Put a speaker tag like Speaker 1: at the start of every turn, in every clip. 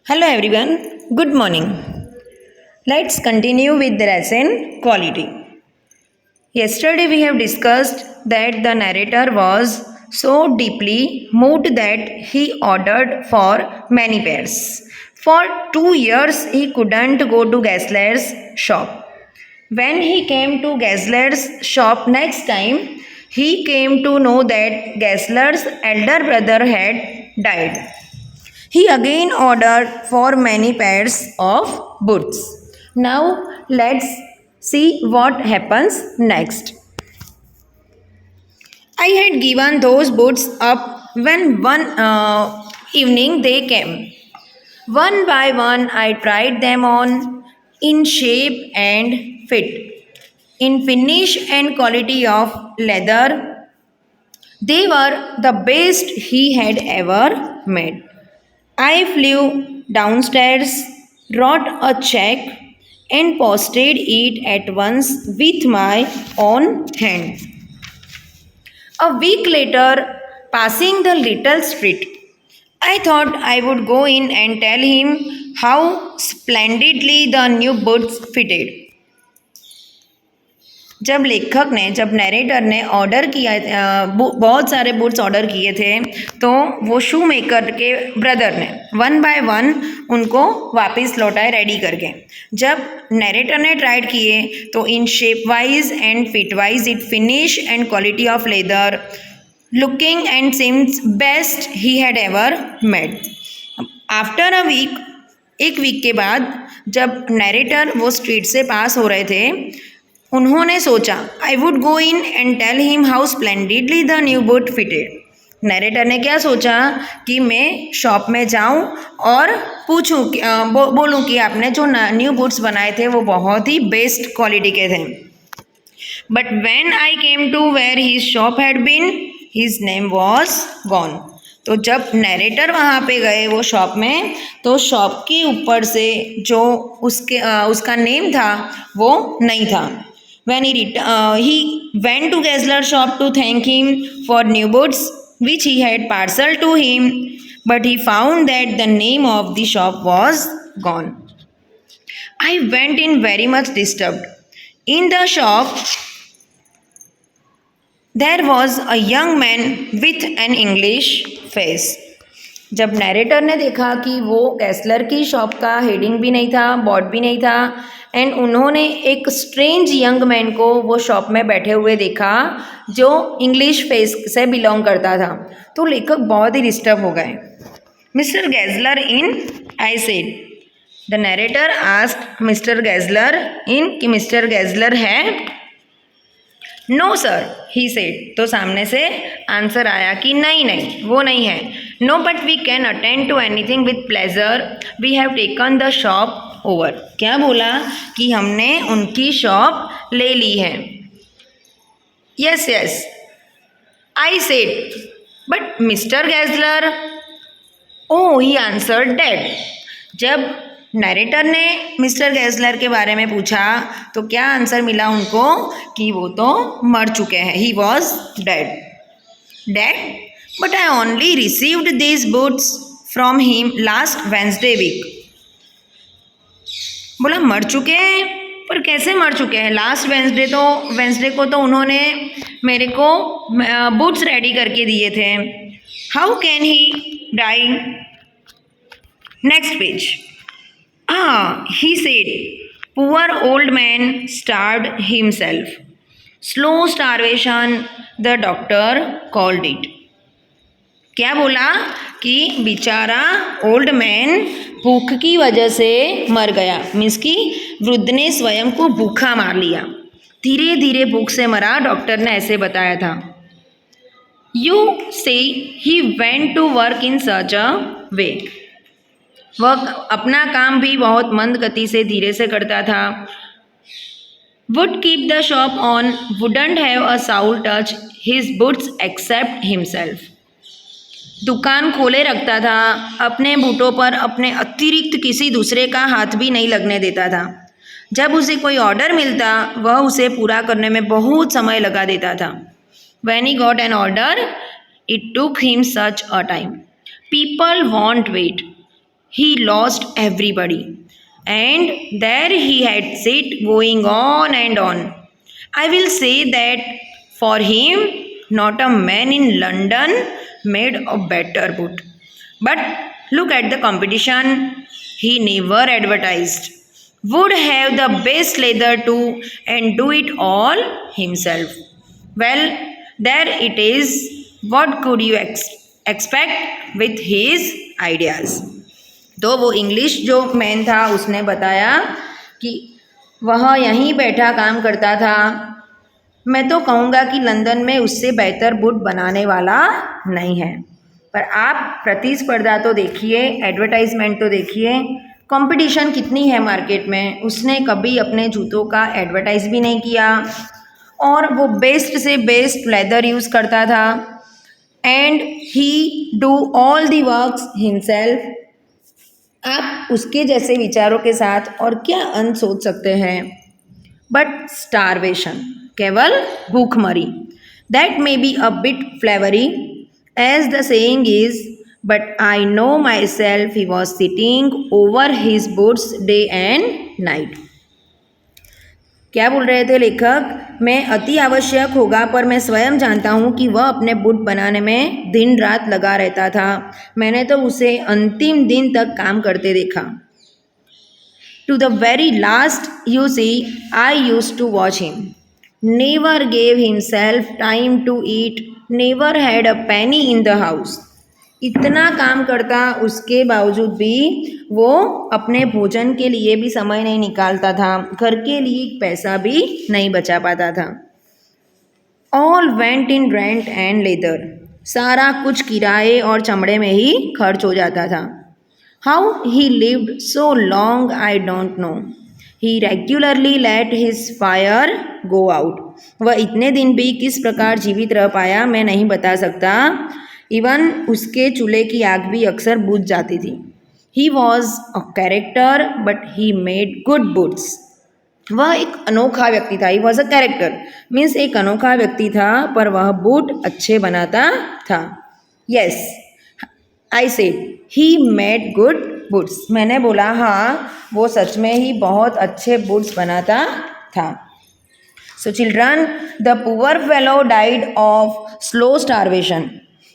Speaker 1: Hello everyone, good morning. Let's continue with the lesson quality. Yesterday we have discussed that the narrator was so deeply moved that he ordered for many pairs. For 2 years he couldn't go to Gessler's shop. When he came to Gessler's shop next time, he came to know that Gessler's elder brother had died. He again ordered for many pairs of boots. Now let's see what happens next. I had given those boots up when one evening they came. One by one I tried them on in shape and fit, in finish and quality of leather. They were the best he had ever made. I flew downstairs, wrote a check, and posted it at once with my own hand. A week later, passing the little street, I thought I would go in and tell him how splendidly the new boots fitted. जब narrator ने order किया बहुत सारे boots order किए थे तो वो शू maker के ब्रदर ने वन बाय वन उनको वापस लौटाए रेडी करके. जब नरेटर ने ट्राइड किए तो in shape wise and fit wise it finish and quality of leather looking and seems best he had ever made. After a week, एक वीक के बाद जब नरेटर वो स्ट्रीट से पास हो रहे थे, उन्होंने सोचा I would go in and tell him how splendidly the new boot fitted. Narrator ने क्या सोचा कि मैं शॉप में जाऊं और पूछूं बोलूं कि आपने जो न्यू बूट्स बनाए थे वो बहुत ही बेस्ट क्वालिटी के थे. But when I came to where his shop had been, his name was gone. तो जब नरेटर वहाँ पे गए वो शॉप में, तो शॉप के ऊपर से जो उसका नेम था वो नहीं था. When he went to Gessler's shop to thank him for new boots which he had parceled to him, but he found that the name of the shop was gone. I went in very much disturbed. In the shop there was a young man with an English face. जब narrator ने देखा कि वो गैसलर की shop का heading भी नहीं था, बोर्ड भी नहीं था, एंड उन्होंने एक स्ट्रेंज यंग मैन को वो शॉप में बैठे हुए देखा जो इंग्लिश फेस से बिलोंग करता था, तो लेखक बहुत ही डिस्टर्ब हो गए. Mister Gessler in, I said. The narrator asked mister Gessler in कि मिस्टर गैसलर है. No sir, he said. तो सामने से आंसर आया कि नहीं वो नहीं है. No but we can attend to anything with pleasure, we have taken the shop over. क्या बोला कि हमने उनकी शॉप ले ली है. Yes I said. But mister Gessler, oh he answered dead. जब नरेटर ने मिस्टर गैसलर के बारे में पूछा तो क्या आंसर मिला उनको कि वो तो मर चुके हैं. He was dead. But I only received these boots from him last Wednesday week. बोला मर चुके हैं, पर कैसे मर चुके हैं. लास्ट वेंसडे को तो उन्होंने मेरे को बूट्स रेडी करके दिए थे. How can he die. Next page. He said poor old man starved himself. Slow starvation the doctor called it. क्या बोला कि बेचारा ओल्ड मैन भूख की वजह से मर गया. मीन्स कि वृद्ध ने स्वयं को भूखा मार लिया, धीरे धीरे भूख से मरा, डॉक्टर ने ऐसे बताया था. You see he went to work in such a way. वह अपना काम भी बहुत मंद गति से धीरे से करता था. Would keep the shop on, wouldn't have a soul touch his boots except himself. दुकान खोले रखता था, अपने बूटों पर अपने अतिरिक्त किसी दूसरे का हाथ भी नहीं लगने देता था. जब उसे कोई ऑर्डर मिलता वह उसे पूरा करने में बहुत समय लगा देता था. When he got an order, it took him such a time. People won't wait. he lost everybody. And there he had sit going on and on. I will say that for him, not a man in London made a better boot. But look at the competition. He never advertised. Would have the best leather too and do it all himself. Well, there it is. What could you expect with his ideas? तो वो English जो man था उसने बताया कि वह यहीं बैठा काम करता था. मैं तो कहूँगा कि लंदन में उससे बेहतर बूट बनाने वाला नहीं है. पर आप प्रतिस्पर्धा तो देखिए, एडवर्टाइजमेंट तो देखिए, कंपटीशन कितनी है मार्केट में. उसने कभी अपने जूतों का एडवर्टाइज भी नहीं किया और वो बेस्ट से बेस्ट लेदर यूज़ करता था. And he do all the works himself. आप उसके जैसे विचारों के साथ और क्या अंत सोच सकते हैं. बट स्टारवेशन, केवल भूखमरी. That may be a bit flowery as the saying is, but I know myself he was sitting over his boots day and night. क्या बोल रहे थे लेखक? मैं अति आवश्यक होगा पर मैं स्वयं जानता हूँ कि वह अपने बूट बनाने में दिन रात लगा रहता था. मैंने तो उसे अंतिम दिन तक काम करते देखा. To the very last you see I used to watch him. Never gave himself time to eat. Never had a penny in the house. इतना काम करता उसके बावजूद भी वो अपने भोजन के लिए भी समय नहीं निकालता था. घर के लिए पैसा भी नहीं बचा पाता था. All went in rent and leather. सारा कुछ किराए और चमड़े में ही खर्च हो जाता था. How he lived so long I don't know. He regularly late his fire go out. वह इतने दिन भी किस प्रकार जीवित रह पाया मैं नहीं बता सकता. इवन उसके चूल्हे की आग भी अक्सर बुझ जाती थी. He was a character but he made good boots. वह एक अनोखा व्यक्ति था. He was a character means एक अनोखा व्यक्ति था पर वह बूट अच्छे बनाता था. Yes, I said he made good boots. मैंने बोला हाँ, वो सच में ही बहुत अच्छे बूट्स बनाता था. So children, the poor fellow died of slow starvation.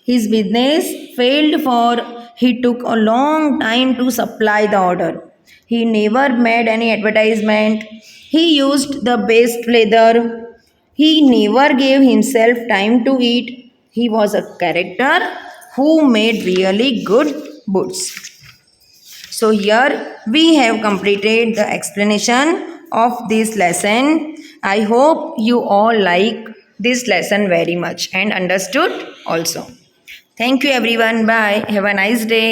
Speaker 1: His business failed for he took a long time to supply the order. He never made any advertisement. He used the best leather. He never gave himself time to eat. He was a character who made really good boots. So here we have completed the explanation of this lesson. I hope you all like this lesson very much and understood also. Thank you everyone. Bye. Have a nice day.